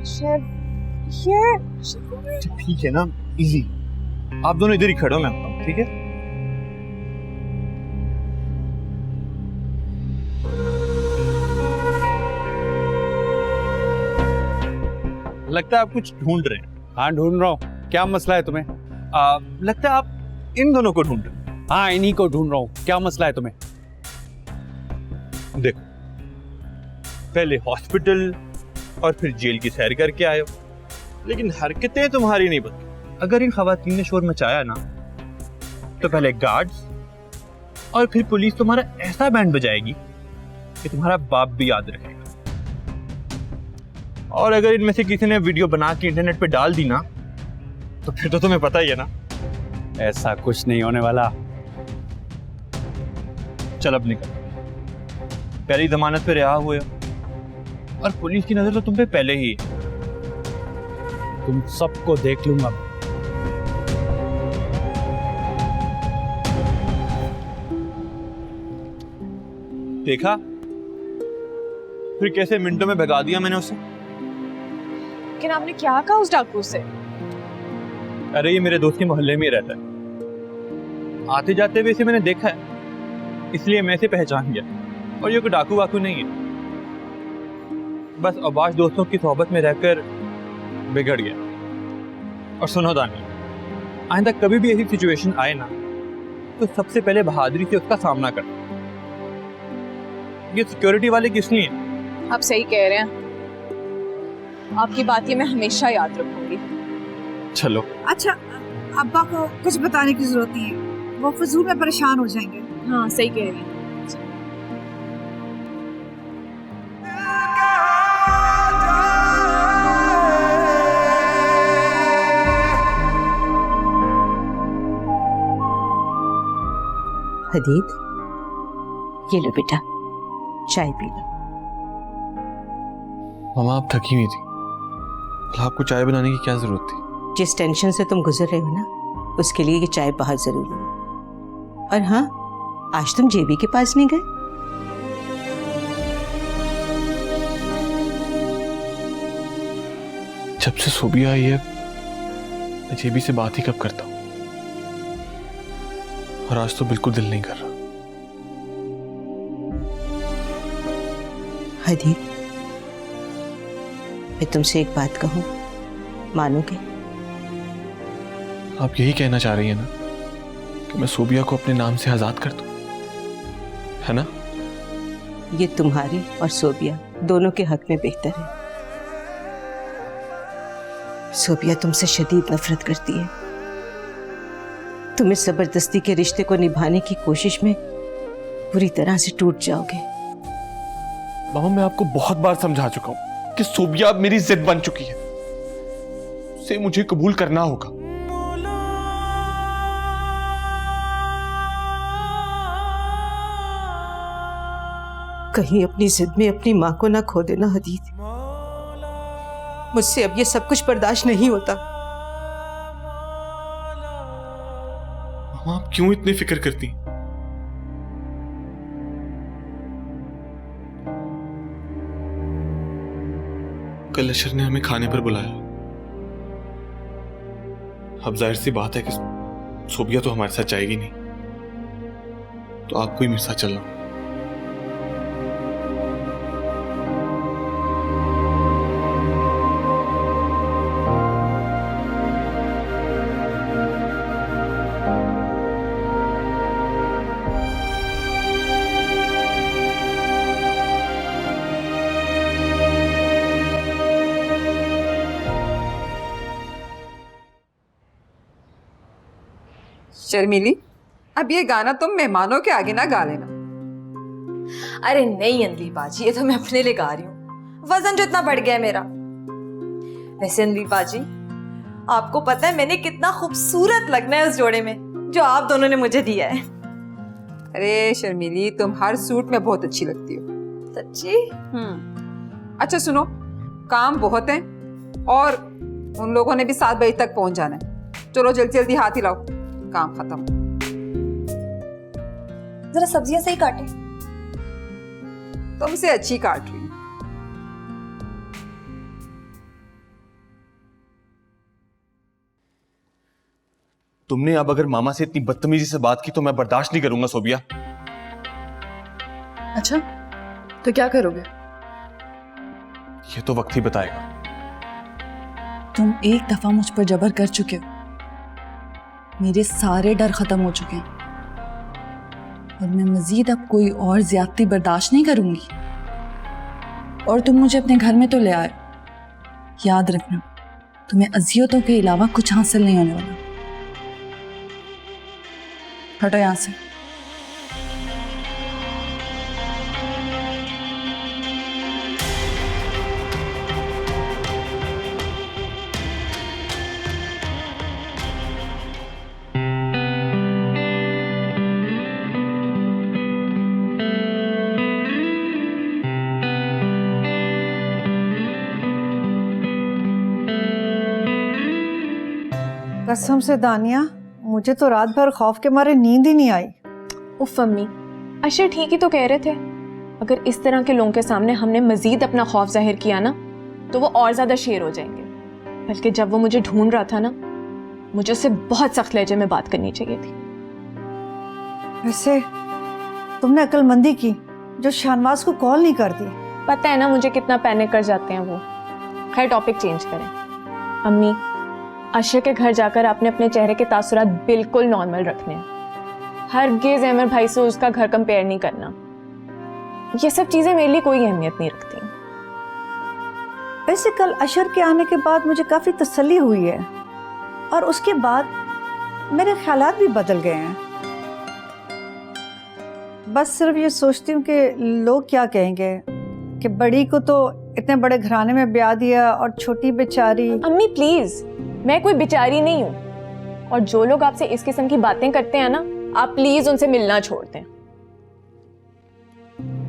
Chef ये ठीक है ना, इजी। आप दोनों इधर ही खड़े हो, मैं आता हूँ, ठीक है? लगता है आप कुछ ढूंढ रहे हैं। हाँ ढूंढ रहा हूँ। क्या मसला है तुम्हें? लगता है आप इन दोनों को ढूंढ रहे हैं। हाँ इन्हीं को ढूंढ रहा हूँ। क्या मसला है तुम्हें? देखो, पहले हॉस्पिटल और फिर जेल की सैर करके आए हो, लेकिन हरकतें तुम्हारी नहीं बदली। अगर इन खवातीन ने शोर मचाया ना, तो पहले गार्ड्स और फिर पुलिस तुम्हारा ऐसा बैंड बजाएगी कि तुम्हारा बाप भी याद रखेगा। और अगर इनमें से किसी ने वीडियो बना के इंटरनेट पे डाल दी ना, तो फिर तो तुम्हें पता ही है ना। ऐसा कुछ नहीं होने वाला। चल अब निकल, पहली जमानत पे रिहा हुए हो और पुलिस की नजर तो तुम पे पहले ही है। तुम सबको देख लूंगा। देखा फिर कैसे मिनटों में भगा दिया मैंने उसे। लेकिन आपने क्या कहा उस डाकू से? अरे ये मेरे दोस्त के मोहल्ले में ही रहता है, आते जाते हुए इसे मैंने देखा है, इसलिए मैं इसे पहचान गया। और ये कोई डाकू वाकू नहीं है, बस अबाश दोस्तों की सोहबत में रहकर बिगड़ गया। और सुनो दानी, आइंदा कभी भी ऐसी सिचुएशन आए ना, तो सबसे पहले बहादुरी से उसका सामना कर। ये सिक्योरिटी वाले किस लिए हैं? आप सही कह रहे हैं, आपकी बात ये मैं हमेशा याद रखूंगी। चलो। अच्छा, अब्बा को कुछ बताने की जरूरत नहीं है, वो फजूल में परेशान हो जाएंगे। हाँ सही कह रही हैं। हदीद, ये लो बेटा, चाय पी लो। मामा आप थकी हुई थी, आपको चाय बनाने की क्या जरूरत थी? जिस टेंशन से तुम गुजर रहे हो ना, उसके लिए ये चाय बहुत जरूरी है। और हाँ, आज तुम जेबी के पास नहीं गए? जब से सोबिया आई है, मैं जेबी से बात ही कब करता हूँ, और आज तो बिल्कुल दिल नहीं कर रहा। हदीद, मैं तुमसे एक बात कहूँ, मानोगे? आप यही कहना चाह रही है ना कि मैं सोबिया को अपने नाम से आजाद कर दूं, है ना? ये तुम्हारे और सोबिया दोनों के हक में बेहतर है। सोबिया तुमसे शदीद नफरत करती है। तुम इस जबरदस्ती के रिश्ते को निभाने की कोशिश में पूरी तरह से टूट जाओगे। मामा मैं आपको बहुत बार समझा चुका हूं कि सोबिया अब मेरी जिद बन चुकी है, उसे मुझे कबूल करना होगा। कहीं अपनी जिद में अपनी मां को ना खो देना हदीद। मुझसे अब ये सब कुछ बर्दाश्त नहीं होता। मामा आप क्यों इतनी फिक्र करती? कल अशर ने हमें खाने पर बुलाया। अब जाहिर सी बात है कि सोबिया तो हमारे साथ जाएगी नहीं, तो आपको ही मेरे साथ चलना। शर्मीली, अब ये गाना तुम मेहमानों के आगे ना गा लेना। अरे नहीं अंजलि बाजी, ये तो मैं अपने लिए गा रही हूँ, वजन जो इतना बढ़ गया है मेरा। वैसे अंजलि बाजी, आपको पता है मैंने कितना खूबसूरत लगना है उस जोड़े में जो आप दोनों ने मुझे दिया है। अरे शर्मीली, तुम हर सूट में बहुत अच्छी लगती हो। सच्ची? अच्छा सुनो, काम बहुत है और उन लोगों ने भी 7 बजे तक पहुंच जाना है। चलो जल्दी जल्दी हाथ हिलाओ, काम खत्म। जरा सब्जियां सही काटे। तुमसे अच्छी काट रही हूँ। तुमने अब अगर मामा से इतनी बदतमीजी से बात की तो मैं बर्दाश्त नहीं करूंगा सोबिया। अच्छा, तो क्या करोगे? ये तो वक्त ही बताएगा। तुम एक दफा मुझ पर जबर कर चुके हो, मेरे सारे डर खत्म हो चुके हैं और मैं मजीद अब कोई और ज्यादती बर्दाश्त नहीं करूंगी। और तुम मुझे अपने घर में तो ले आए, याद रखना तुम्हें अजियतों के अलावा कुछ हासिल नहीं होने वाला। हटो यहां से। कसम से दानिया, मुझे तो रात भर खौफ के मारे नींद ही नहीं आई। उफ अम्मी, अशर ठीक ही तो कह रहे थे। अगर इस तरह के लोगों के सामने हमने मजीद अपना खौफ जाहिर किया ना तो वो और ज्यादा शेर हो जाएंगे। बल्कि जब वो मुझे ढूंढ रहा था ना, मुझे उससे बहुत सख्त लहजे में बात करनी चाहिए थी। वैसे तुमने अक्लमंदी की जो शाहनवाज को कॉल नहीं कर दी। पता है ना मुझे कितना पैनिक कर जाते हैं वो। खैर टॉपिक चेंज करें। अम्मी, अशर के घर जाकर आपने अपने चेहरे के तासुरात बिल्कुल नॉर्मल रखने हैं। हरगिज़ अमर भाई से उसका घर कंपेयर नहीं करना। ये सब चीजें मेरे लिए कोई अहमियत नहीं रखती। वैसे कल अशर के आने के बाद मुझे काफी तसल्ली हुई है और उसके बाद मेरे ख्यालात भी बदल गए हैं। बस सिर्फ ये सोचती हूँ कि लोग क्या कहेंगे कि बड़ी को तो इतने बड़े घराने में ब्याह दिया और छोटी बेचारी। अम्मी प्लीज, मैं कोई बेचारी नहीं हूँ। और जो लोग आपसे इस किस्म की बातें करते हैं ना, आप प्लीज उनसे मिलना छोड़ दें।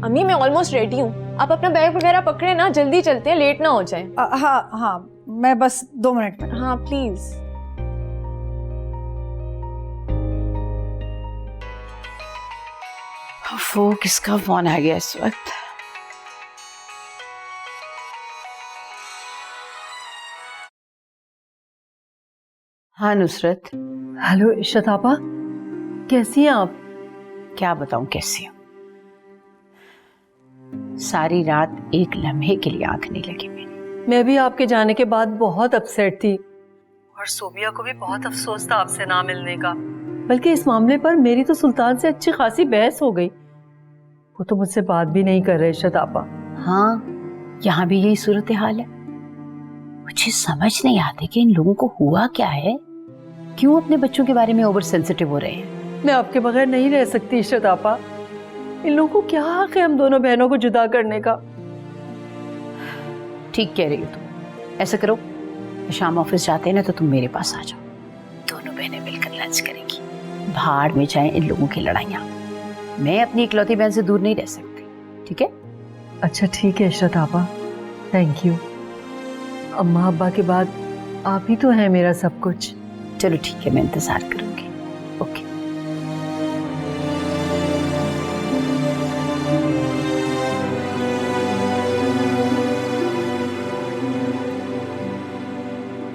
अम्मी मैं ऑलमोस्ट रेडी हूँ, आप अपना बैग वगैरह पकड़े ना, जल्दी चलते हैं, लेट ना हो जाए। हाँ हाँ, मैं बस 2 मिनट में। हाँ प्लीज। वो किसका फोन आ गया इस वक्त? हाँ नुसरत। हेलो इशरत आपा, कैसी हैं आप? क्या बताऊं कैसी हूं। सारी रात एक लम्हे के लिए आंख नहीं लगी मेरी। मैं भी आपके जाने के बाद बहुत अपसेट थी और सोबिया को भी बहुत अफसोस था आपसे ना मिलने का। बल्कि इस मामले पर मेरी तो सुल्तान से अच्छी खासी बहस हो गई। वो तो मुझसे बात भी नहीं कर रहे इशरत आपा। हाँ, यहाँ भी यही सूरत हाल है। मुझे समझ नहीं आती कि इन लोगों को हुआ क्या है, क्यों अपने बच्चों के बारे में ओवर सेंसिटिव हो रहे हैं। मैं आपके बगैर नहीं रह सकती इशरत आपा। इन लोगों को क्या हक है हम दोनों बहनों को जुदा करने का। ठीक कह रही हो तुम। ऐसा करो, शाम ऑफिस जाते हैं ना तो तुम मेरे पास आ जाओ, दोनों बहनें मिलकर लंच करेंगी। भाड़ में जाए इन लोगों की लड़ाइयाँ। मैं अपनी इकलौती बहन से दूर नहीं रह सकती, ठीक है? अच्छा ठीक है इशरत आपा, थैंक यू। अम्मा अब्बा के बाद आप ही तो हैं मेरा सब कुछ। चलो ठीक है, मैं इंतजार करूंगी। ओके।